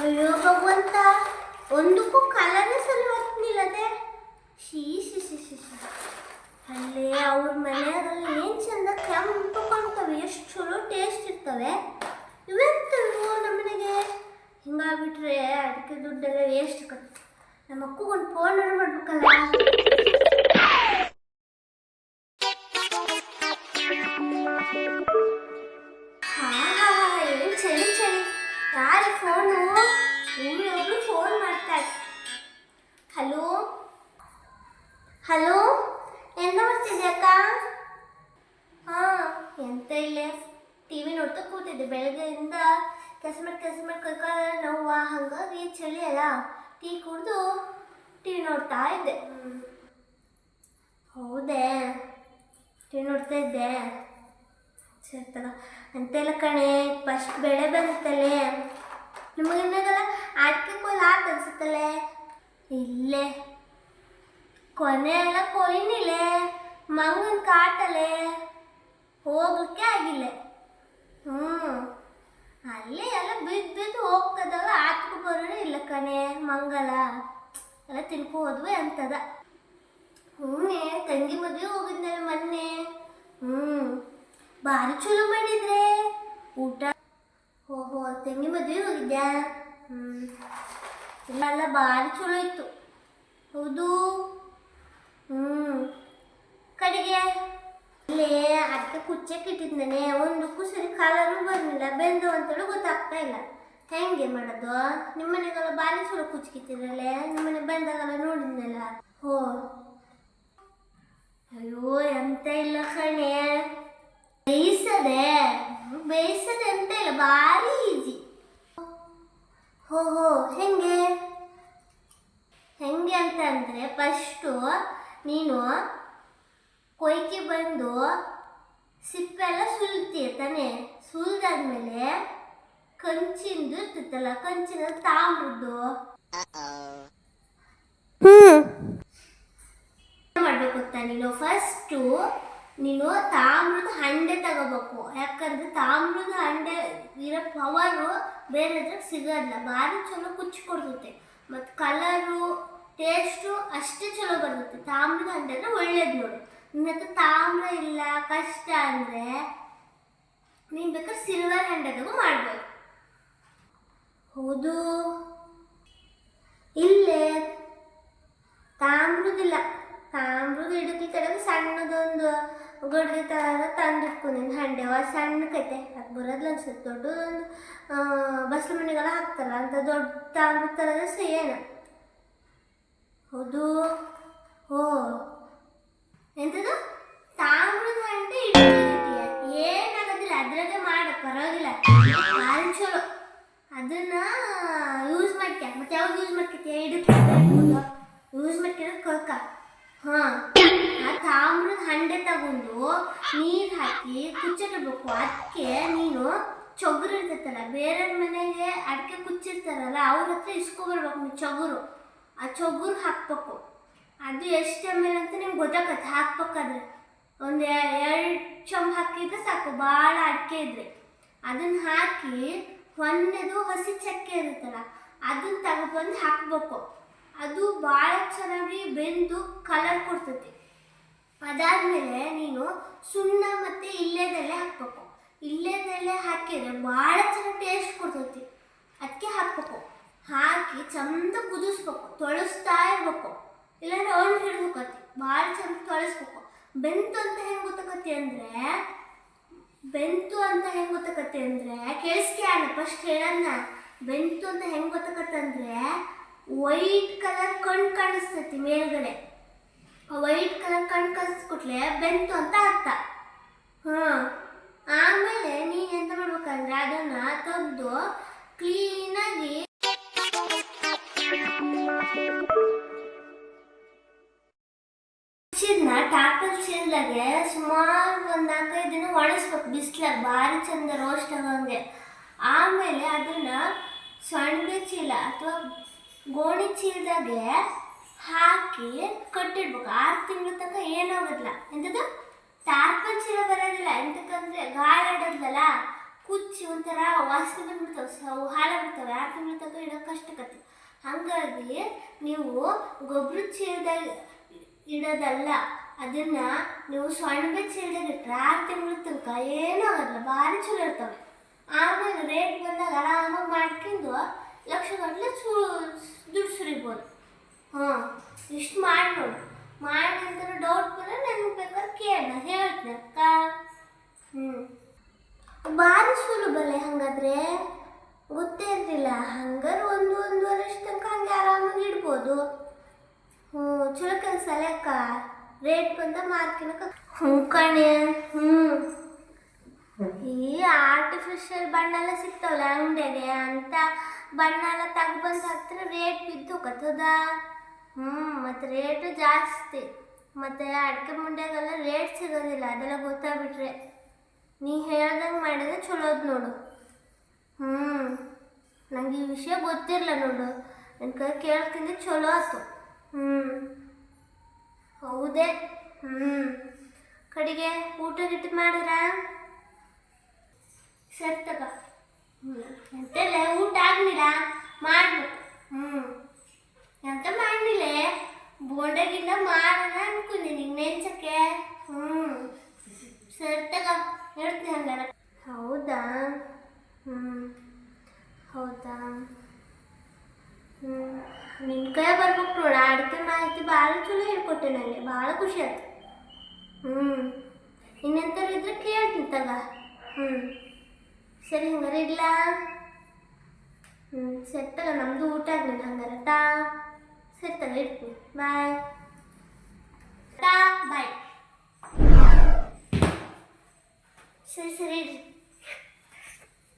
ಅಯ್ಯೋ ಭಗವಂತ, ಒಂದಕ್ಕೂ ಕಲರೇ ಸರಿ ಹೋಗ್ತಿಲ್ಲದೆ. ಶೀ ಶಿ ಶಿ ಶಿ ಶಿ. ಅಲ್ಲೇ ಅವ್ರ ಮನೆಯಲ್ಲಿ ಏನು ಚಂದ ಕೆಂಪು ಕಾಣ್ತವೆ, ಎಷ್ಟು ಚಲೋ ಟೇಸ್ಟ್ ಇರ್ತವೆ. ಇವೆಂತವು ನಮ್ಮನೆಗೆ ಹಿಂಗಾಗ್ಬಿಟ್ರೆ ಅದಕ್ಕೆ ದುಡ್ಡೆಲ್ಲ ವೇಸ್ಟ್ ಆಗುತ್ತೆ. ನಮ್ಮ ಅಕ್ಕಗೊಂದು ಫೋನ್ ಮಾಡ್ಬೇಕಲ್ಲ. ಏನು ಚಳಿ ಚಳಿ. ಯಾರು ಫೋನು? ಒಬ್ರು ಫೋನ್ ಮಾಡ್ತಾರೆ. ಹಲೋ ಹಲೋ, ಎಂತ ಮಾಡ್ತಿದ್ದೆ ಅಕ್ಕ? ಹಾಂ, ಎಂತ ಇಲ್ಲ, ಟಿ ವಿ ನೋಡ್ತಾ ಕೂತಿದ್ದೆ. ಬೆಳಗ್ಗೆಯಿಂದ ಕೆಲಸ ಮಾಡಿ ಕೈಕಾಲ ನೋವು, ಹಾಗಾಗಿ ಚಳಿ ಅಲ್ಲ, ಟೀ ಕುಡಿದು ಟಿ ವಿ ನೋಡ್ತಾ ಇದ್ದೆ. ಹೌದೇ, ಟಿ ವಿ ನೋಡ್ತಾ ಇದ್ದೆ. ಸರಿ ಅಂತೆಲ್ಲ ಕಣೆ, ಫಸ್ಟ್ ಬೆಳೆ ಬಂತಲ್ಲೇ ನಿಮಗೇನಾಗಲ್ಲ, ಅಡಿಕೆ ಕೊಯ್ಲು ಆತ ಅನ್ಸುತ್ತಲ್ಲೇ. ಇಲ್ಲೇ ಕೊನೆ ಎಲ್ಲ ಕೊಯ್ನಿಲೆ, ಮಂಗನ ಕಾಟಲೆ ಹೋಗಕ್ಕೆ ಆಗಿಲ್ಲ. ಅಲ್ಲೇ ಎಲ್ಲ ಬಿದ್ದು ಹೋಗ್ತದವ, ಆತ್ಕು ಬರೋಣ ಇಲ್ಲ ಕಣೆ. ಮಂಗಲ ಎಲ್ಲ ತಿನ್ಕೊ ಹೋದ್ವಿ ಅಂತದ. ತಂಗಿ ಮದುವೆ ಹೋಗಿದ್ನಲ್ಲ ಮೊನ್ನೆ. ಭಾರಿ ಚಲೋ ಮಾಡಿದ್ರೆ ಊಟ. ಓಹೋ, ತಂಗಿ ಮದುವೆ ಹೋಗಿದ್ಯಾ? ಇಲ್ಲ ಭಾರಿ ಚಲೋ ಇತ್ತು. ಹೌದು. ಕಡೆಗೆ ಇಲ್ಲೇ ಅದಕ್ಕೆ ಕುಚ್ಚಕ್ಕೆ ಇಟ್ಟಿದ್ದಾನೆ, ಒಂದಕ್ಕೂ ಸರಿ ಕಾಲರೂ ಬರಲಿಲ್ಲ, ಬೆಂದು ಅಂತೇಳಿ ಗೊತ್ತಾಗ್ತಾ ಇಲ್ಲ. ಹೆಂಗೆ ಮಾಡೋದು? ನಿಮ್ಮನೆಗೆಲ್ಲ ಭಾರಿ ಚಲೋ ಕುಚ್ಕಿತ್ತಿರಲ್ಲೇ, ನಿಮ್ಮನೆ ಬೆಂದಾಗೆಲ್ಲ ನೋಡಿದ್ನಲ್ಲ. ಹೋ, ಅಯ್ಯೋ ಎಂತ ಇಲ್ಲ ಕಣೆ, ಬೇಯಿಸದೆ ಅಂತ ಇಲ್ಲ, ಭಾರಿ ಈಜಿ. ಹೋ ಹೆಂಗೆ ಹೆಂಗೆ ಅಂತ ಅಂದರೆ, ಫಸ್ಟು ನೀನು ಕೊಯ್ಕೆ ಬಂದು ಸಿಪ್ಪೆಲ್ಲ ಸುಲ್ತೀಯ ತಾನೆ. ಸುಲಿದಾದ್ಮೇಲೆ ಕಂಚಿಂದು ಇರ್ತಿತ್ತಲ್ಲ, ಕಂಚಿನ ತಾಮ್ರದ್ದು ಮಾಡ್ಬೇಕು ಗೊತ್ತಾ ನೀನು? ಫಸ್ಟು ನೀನು ತಾಮ್ರದ ಹಂಡೆ ತಗೋಬೇಕು. ಯಾಕಂದ್ರೆ ತಾಮ್ರದ ಹಂಡೆ ಇರೋ ಪವರು ಬೇರೆ ಸಿಗೋಲ್ಲ, ಭಾರಿ ಚಲೋ ಕುಚ್ಕೊಡ್ತೈತೆ, ಮತ್ತು ಕಲರು ಟೇಸ್ಟು ಅಷ್ಟೇ ಚಲೋ ಬರ್ತೈತೆ. ತಾಮ್ರದ ಹಂಡೆ ಅಂದರೆ ಒಳ್ಳೇದು ನೋಡು. ನಿನ್ನ ಹತ್ರ ತಾಮ್ರ ಇಲ್ಲ, ಕಷ್ಟ ಅಂದರೆ ನೀನು ಬೇಕಾದ್ರೆ ಸಿಲ್ವರ್ ಹ್ಯಾಂಡಾಗೂ ಮಾಡ್ಬೋದು. ಹೌದು, ಇಲ್ಲೇ ತಾಮ್ರದಿಲ್ಲ. ತಾಮ್ರದ ಇಡಕ್ಕೆ ಕಡೆ ಸಣ್ಣದೊಂದು ಗಡ್ಗೆ ಥರ ತಂದಿಟ್ಕೊಂಡಿನಿ ಹಂಡೆ. ಸಣ್ಣಕೈತೆ, ಅದು ಬರೋದಿಲ್ಲ ಅನ್ಸುತ್ತೆ. ದೊಡ್ಡದೊಂದು ಬಸ್ಲು ಮನೆಗೆಲ್ಲ ಹಾಕ್ತಾರಲ್ಲ ಅಂತ ದೊಡ್ಡ ತಾಮ್ರದ ಥರದ ಸೇನ. ಹೌದು. ಹೋ, ಎಂಥದ್ದು ತಾಮ್ರದ ಹಂಡೆ ಇಟ್ಟಿಯ? ಏನಾಗೋದಿಲ್ಲ, ಅದ್ರಾಗೆ ಮಾಡ, ಪರವಾಗಿಲ್ಲ, ಭಾರಿ ಚಲೋ. ಅದನ್ನ ಯೂಸ್ ಮಾಡ್ತೀಯ. ಮತ್ತೆ ಯಾವಾಗ ಯೂಸ್ ಮಾಡ್ತೀಯ? ಇಡಕ್ಕೆ ಯೂಸ್ ಮಾಡ್ತಿರೋದು ಕೊಳ್ಕ. ಹಾಂ, ಆ ತಾಮ್ರದ ಹಂಡೆ ತಗೊಂಡು ನೀರು ಹಾಕಿ ಕುಚ್ಚಿಡಬೇಕು. ಅದಕ್ಕೆ ನೀನು ಚೊಗುರು ಇರ್ತೈತಲ್ಲ, ಬೇರೆ ಮನೆಗೆ ಅಡಿಕೆ ಕುಚ್ಚಿರ್ತಾರಲ್ಲ, ಅವ್ರ ಹತ್ರ ಇಸ್ಕೊಬರ್ಬೇಕು ನೀವು ಚೊಗುರು. ಆ ಚೊಗುರು ಹಾಕ್ಬೇಕು. ಅದು ಎಷ್ಟು ಎಮ್.ಎಲ್ ಅಂತ ನಿಮ್ಗೆ ಗೊತ್ತಾಗತ್ತೆ. ಹಾಕ್ಬೇಕಾದ್ರೆ ಒಂದು 2 ಚಮ್ ಹಾಕಿದ್ರೆ ಸಾಕು, ಭಾಳ ಅಡಿಕೆ ಇದ್ರೆ. ಅದನ್ನು ಹಾಕಿ ಒಂದೇದು ಹಸಿ ಚಕ್ಕೆ ಇರುತ್ತಲ್ಲ, ಅದನ್ನು ತಗೊಬಂದು ಹಾಕಬೇಕು. ಅದು ಭಾಳ ಚೆನ್ನಾಗಿ ಬೆಂದು ಕಲರ್ ಕೊಡ್ತೈತಿ. ಅದಾದಮೇಲೆ ನೀನು ಸುಣ್ಣ ಮತ್ತು ಇಲ್ಲೇದೆಲೆ ಹಾಕಬೇಕು. ಇಲ್ಲೇದೆಲೆ ಹಾಕಿದರೆ ಭಾಳ ಚೆನ್ನಾಗಿ ಟೇಸ್ಟ್ ಕೊಡ್ತೈತಿ. ಅದಕ್ಕೆ ಹಾಕಬೇಕು. ಹಾಕಿ ಚಂದ ಕುದಿಸ್ಬೇಕು, ತೊಳಸ್ತಾ ಇರ್ಬೇಕು, ಇಲ್ಲಾಂದ್ರೆ ಅವಳು ಹಿಡಿದುಕತಿ. ಭಾಳ ಚಂದ ತೊಳಸ್ಬೇಕು. ಬೆಂತು ಅಂತ ಹೆಂಗೆ ಗೊತ್ತಾಗತ್ತೆ ಅಂದರೆ ಕೇಳಿಸ್ಕೆ ಅಣ್ಣ, ಫಸ್ಟ್ ಹೇಳಣ್ಣ. ಬೆಂತು ಅಂತ ಹೆಂಗೆ ಗೊತ್ತಾಗತ್ತಂದರೆ, ವೈಟ್ ಕಲರ್ ಕಣ್ಣು ಕಾಣಿಸ್ತೈತಿ ಮೇಲ್ಗಡೆ. ವೈಟ್ ಕಲರ್ ಕಣ್ಣು ಕಾಣಿಸ್ಕೊಟ್ಲೆ ಬೆಂತು ಅಂತ ಅರ್ಥ. ಆಮೇಲೆ ನೀನು ಎಂತ ಮಾಡ್ಬೇಕಂದ್ರೆ, ಅದನ್ನು ತೆಗೆದು ಕ್ಲೀನಾಗಿ ಟಾಪಲ್ ಚೀಲ್ದಾಗೆ ಸುಮಾರು ಒಂದು 4-5 ದಿನ ಒಣಗಿಸ್ಬೇಕು ಬಿಸಿಲಾಗ, ಭಾರಿ ಚಂದ ರೋಸ್ಟ್ ಆಗೋಂಗೆ. ಆಮೇಲೆ ಅದನ್ನು ಸಣ್ಣ ಚೀಲ ಅಥವಾ ಗೋಣಿ ಚೀಲದಾಗೆ ಹಾಕಿ ಕಟ್ಟಿಡ್ಬೇಕು. 6 ತಿಂಗಳ ತನಕ ಏನಾಗೋದಿಲ್ಲ. ಎಂಥದ್ದು ಟಾರ್ಪಲ್ ಚೀಲ ಬರೋದಿಲ್ಲ. ಎಂತಕ್ಕಂದ್ರೆ ಗಾಳಿ ಆಡೋದಿಲ್ಲ, ಪುಚ್ಚಿ ಒಂಥರ ವಾಸನೆ ಬಂದ್ಬಿಡ್ತಾವೆ, ಅವು ಹಾಳಾಗ್ಬಿಡ್ತಾವೆ. 6 ತಿಂಗಳ ತನಕ ಇಡೋಕೆ ಕಷ್ಟಕತ್ತೆ. ಹಾಗಾಗಿ ನೀವು ಗೊಬ್ಬರ ಚೀಲದಾಗ ಇಡೋದಲ್ಲ, ಅದನ್ನ ನೀವು ಸೊಣ್ಣೆ ಚೀಲದಾಗ ಇಟ್ಟರೆ 6 ತಿಂಗಳ ತನಕ ಏನೂ ಆಗಲ್ಲ, ಭಾರಿ ಚಲೋ ಇರ್ತವೆ. ಆಮೇಲೆ ರೇಟ್ ಬಂದಾಗ ಆರಾಮಾಗಿ ಮಾಡ್ಕೊಂಡು ಲಕ್ಷಗಟ್ಟಲೆ ದುಡ್ಡು ಸುರಿಬೋದು. ಹಾಂ, ಇಷ್ಟು ಮಾಡಿ ನೋಡು. ಮಾಡಿ ನಂತರ ಡೌಟ್ ಬಂದರೆ ನನಗೆ ಬೇಕಾದ್ರೆ ಕೇಳ, ಹೇಳ್ತೀನಿ ಅಕ್ಕ. ಭಾರಿ ಸುಲಭಲ್ಲ ಹಾಗಾದ್ರೆ, ಗೊತ್ತೇ ಇರಲಿಲ್ಲ. ಹಂಗಾರೆ ಒಂದೂವರೆ ವರ್ಷ ತನಕ ಹಂಗೆ ಆರಾಮಾಗಿ ಇಡ್ಬೋದು. ಚಲೋ ಕೆಲಸ ಅಲ್ಲ ಅಕ್ಕ. ರೇಟ್ ಬಂದ ಮಾರ್ಕಿನಕ ಕಣೆ. ಈ ಆರ್ಟಿಫಿಷಿಯಲ್ ಬಣ್ಣ ಎಲ್ಲ ಸಿಗ್ತಾವಲ್ಲ ಅಂಗಡಿಯಾಗೆ, ಅಂತ ಬಣ್ಣ ಎಲ್ಲ ತಗೊಬಂದು ಹಾಕ್ತಾರೆ, ರೇಟ್ ಬಿದ್ದು ಹೋಗತ್ತದ. ಮತ್ತು ರೇಟು ಜಾಸ್ತಿ. ಮತ್ತು ಅಡಿಕೆ ಮುಂಡ್ಯಾಗೆಲ್ಲ ರೇಟ್ ಸಿಗೋದಿಲ್ಲ, ಅದೆಲ್ಲ ಗೊತ್ತಾಗ್ಬಿಟ್ರೆ. ನೀ ಹೇಳ್ದಂಗೆ ಮಾಡಿದ್ರೆ ಚಲೋದು ನೋಡು. ನಂಗೆ ಈ ವಿಷಯ ಗೊತ್ತಿರಲ್ಲ ನೋಡು, ನನ್ನ ಕೈ ಕೇಳ್ತಿದ್ದೆ ಚಲೋ ಆಯ್ತು. ಹೌದೇ. ಕಡೆಗೆ ಊಟ ಗಿಟ್ಟ ಮಾಡಿದ್ರ ಸರಿ ತಗ. ಎಂತೆಲ್ಲ ಊಟ ಆಗ್ಲಿಲ್ಲ, ಮಾಡ್ಬೇಕು. ಎಂತ ಮಾಡಲಿಲ್ಲ, ಬೋಂಡಗಿಂದ ಮಾಡೋಣ ಅನ್ಕೊಂಡಿನಿ ನೆಂಚಕ್ಕೆ. ಸರಿ ತಗ, ಹೇಳ್ತೀನಿ ಹಂಗಾರ. ಹೌದಾ? ಹೌದಾ? ನಿನ್ನ ಕೈ ಬರ್ಬೇಕು ನೋಡ. ಅಡಿಕೆ ಮಾಹಿತಿ ಭಾಳ ಚಲೋ ಹೇಳ್ಕೊಟ್ಟೆ, ನನಗೆ ಭಾಳ ಖುಷಿ ಆಯ್ತು. ಇನ್ನೆಂಥವ್ರು ಇದ್ರೆ ಕೇಳ್ತೀನಿ ತಗ. ಸರಿ ಹಂಗಾರೆ ಇಲ್ಲ. ಸರಿ ತಗ, ನಮ್ಮದು ಊಟ ಆಗಲಿಲ್ಲ ಹಂಗಾರೆ ತಾ. ಸರಿ ತಗ, ಇಡ್ತೀನಿ. ಬಾಯ್ ತಾ. ಬಾಯ್. ಸರಿ ಸರಿ ಇಡ್ರಿ.